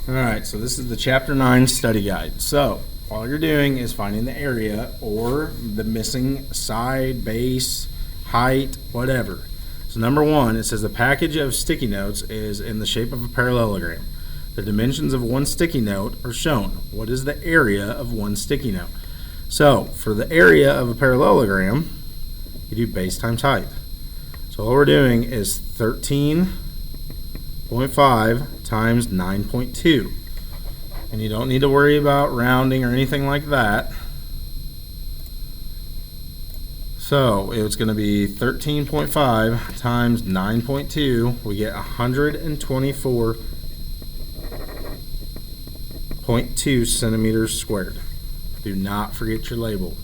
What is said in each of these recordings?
All right, so this is the Chapter 9 study guide. So all you're doing is finding the area or the missing side, base, height, whatever. So number one, it says the package of sticky notes is in the shape of a parallelogram. The dimensions of one sticky note are shown. What is the area of one sticky note? So for the area of a parallelogram, you do base times height. So all we're doing is 13.5 times 9.2. And you don't need to worry about rounding or anything like that. So it's going to be 13.5 times 9.2. We get 124.2 centimeters squared. Do not forget your label.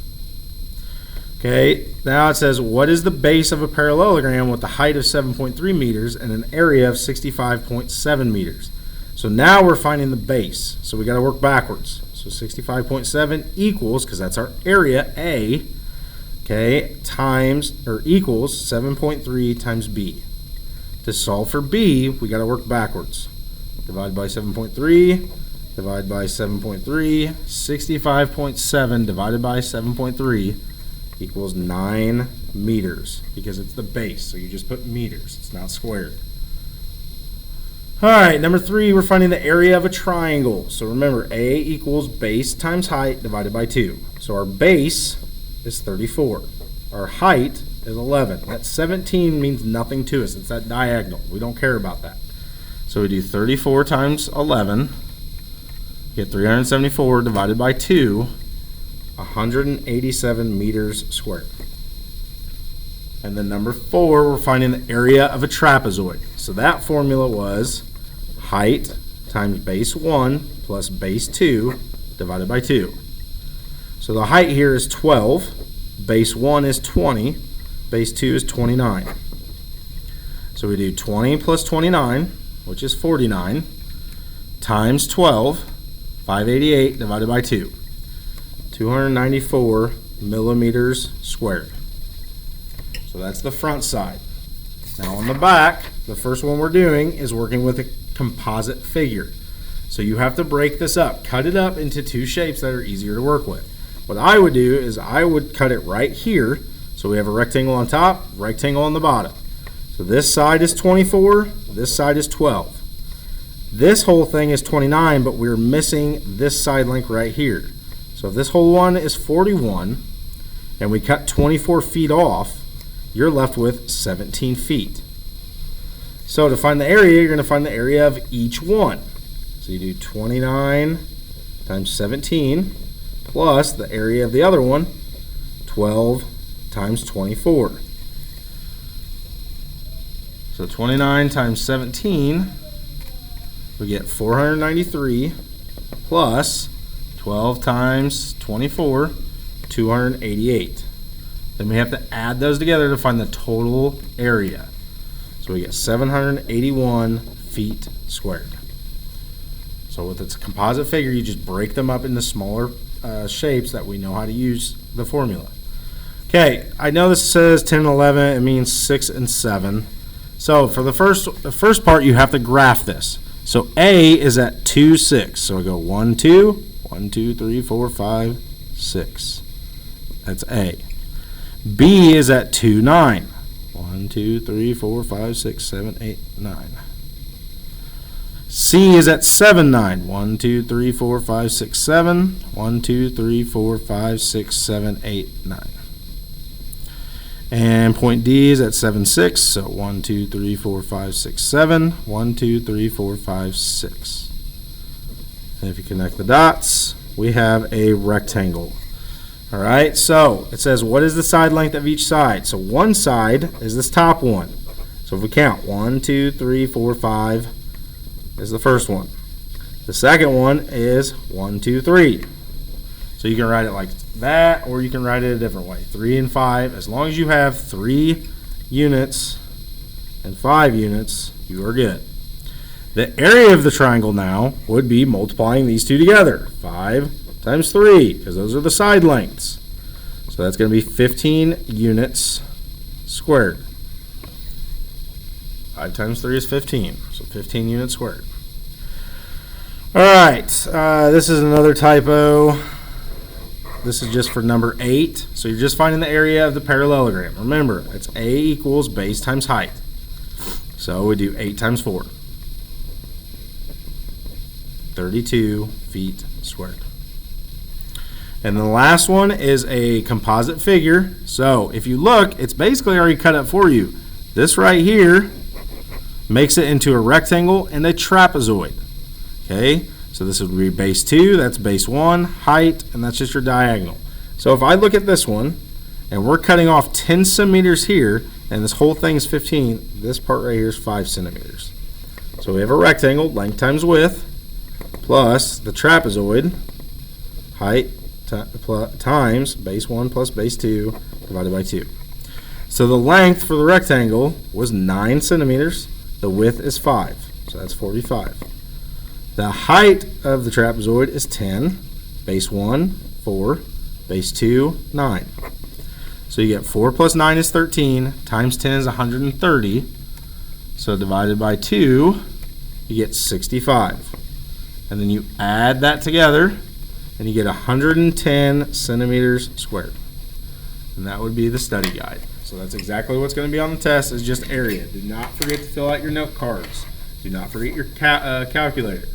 Okay, now it says, what is the base of a parallelogram with a height of 7.3 meters and an area of 65.7 meters? So now we're finding the base. So we got to work backwards. So 65.7 equals, because that's our area, A, okay, times, or equals 7.3 times B. To solve for B, we got to work backwards. Divide by 7.3, divide by 7.3, 65.7 divided by 7.3 equals 9 meters, because it's the base, so you just put meters, it's not squared. Alright, number 3, we're finding the area of a triangle. So remember, A equals base times height divided by 2. So our base is 34. Our height is 11. That 17 means nothing to us. It's that diagonal. We don't care about that. So we do 34 times 11. Get 374 divided by 2. 187 meters squared. And then number 4, we're finding the area of a trapezoid. So that formula was height times base 1 plus base 2 divided by 2. So the height here is 12, base 1 is 20, base 2 is 29. So we do 20 plus 29, which is 49, times 12, 588 divided by 2. 294 millimeters squared. So that's the front side. Now on the back, the first one we're doing is working with a composite figure. So you have to break this up. Cut it up into two shapes that are easier to work with. What I would do is I would cut it right here. So we have a rectangle on top, rectangle on the bottom. So this side is 24, this side is 12. This whole thing is 29, but we're missing this side length right here. So if this whole one is 41 and we cut 24 feet off, you're left with 17 feet. So to find the area, you're going to find the area of each one. So you do 29 times 17 plus the area of the other one, 12 times 24. So 29 times 17, we get 493 plus 12 times 24, 288. Then we have to add those together to find the total area. So we get 781 feet squared. So with its composite figure, you just break them up into smaller shapes that we know how to use the formula. Okay, I know this says 10 and 11, it means 6 and 7. So for the first part, you have to graph this. So A is at 2, 6. So we go 1, 2, 1, 2, 3, 4, 5, 6. That's A. B is at 2, 9. 1, 2, 3, 4, 5, 6, 7, 8, 9. C is at 7, 9. 1, 2, 3, 4, 5, 6, 7. 1, 2, 3, 4, 5, 6, 7, 8, 9. And point D is at 7, 6. So 1, 2, 3, 4, 5, 6, 7. 1, 2, 3, 4, 5, 6. And if you connect the dots, we have a rectangle. All right, so it says, what is the side length of each side? So one side is this top one. So if we count, 1, 2, 3, 4, 5 is the first one. The second one is 1, 2, 3. So you can write it like that, or you can write it a different way, 3 and 5. As long as you have 3 units and 5 units, you are good. The area of the triangle now would be multiplying these two together. 5 times 3, because those are the side lengths. So that's going to be 15 units squared. 5 times 3 is 15, so 15 units squared. All right, this is another typo. This is just for number 8. So you're just finding the area of the parallelogram. Remember, it's A equals base times height. So we do 8 times 4. 32 feet squared. And the last one is a composite figure. So if you look, it's basically already cut up for you. This right here makes it into a rectangle and a trapezoid. Okay, so this would be base 2, that's base 1, height, and that's just your diagonal. So if I look at this one, and we're cutting off 10 centimeters here, and this whole thing is 15, this part right here is 5 centimeters. So we have a rectangle, length times width, plus the trapezoid, height times base 1 plus base 2 divided by 2. So the length for the rectangle was 9 centimeters, the width is 5, so that's 45. The height of the trapezoid is 10, base 1, 4, base 2, 9. So you get 4 plus 9 is 13, times 10 is 130, so divided by 2, you get 65. And then you add that together, and you get 110 centimeters squared. And that would be the study guide. So that's exactly what's going to be on the test, is just area. Do not forget to fill out your note cards. Do not forget your calculator.